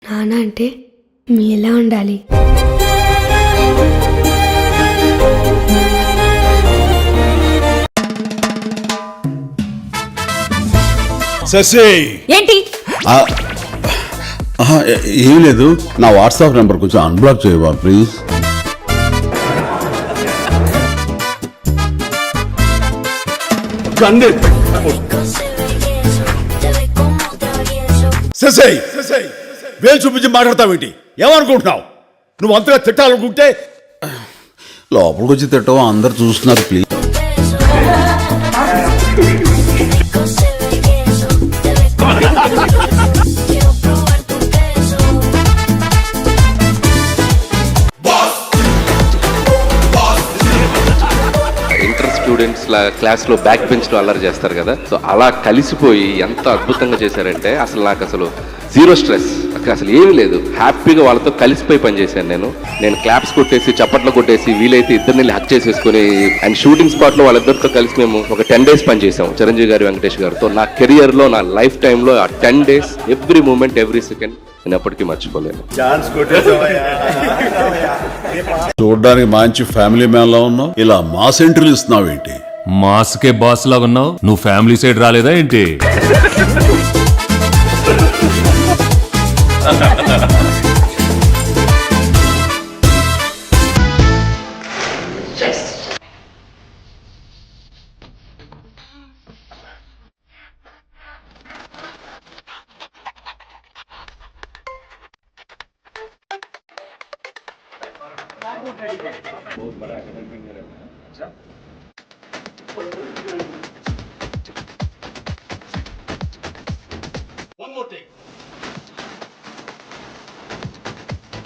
నాన్న అంటే మీలా ఉండాలి. శశి ఏంటి? ఏం లేదు, నా వాట్సాప్ నెంబర్ కొంచెం అన్బ్లాక్ చేయవా ప్లీజ్. శశి వేలు చూపించి మాట్లాడతావేంటి? ఏమనుకుంటున్నావు? నువ్వు అంతగా తిట్టాలనుకుంటే లోపలికి వచ్చి తిట్టవా, అందరు చూస్తున్నారు ప్లీజ్. స్టూడెంట్స్ క్లాస్లో బ్యాక్ బెంచ్లో అల్లరి చేస్తారు కదా, సో అలా కలిసిపోయి ఎంత అద్భుతంగా చేశారంటే అసలు జీరో స్ట్రెస్, అసలు ఏమీ లేదు. హ్యాపీగా వాళ్ళతో కలిసిపోయి పనిచేశాను. నేను క్లాప్స్ కొట్టేసి చప్పట్లు కొట్టేసి వీలైతే ఇద్దరిని హక్ చేసేసుకుని అండ్ షూటింగ్ స్పాట్లో వాళ్ళిద్దరితో కలిసి మేము ఒక 10 days పనిచేసాం చిరంజీవి గారి, వెంకటేష్ గారితో. నా కెరియర్లో, నా లైఫ్ టైంలో ఆ 10 days every moment, every second నేను ఎప్పటికీ మర్చిపోలేను. చూడడానికి మంచి ఫ్యామిలీ మ్యాన్ లా ఉన్నావు, ఇలా మాస్ ఎంట్రీలు ఇస్తున్నావు ఏంటి? మాస్కే బాస్ లాగా ఉన్నావు, నువ్వు ఫ్యామిలీ సైడ్ రాలేదా ఏంటి? One more take.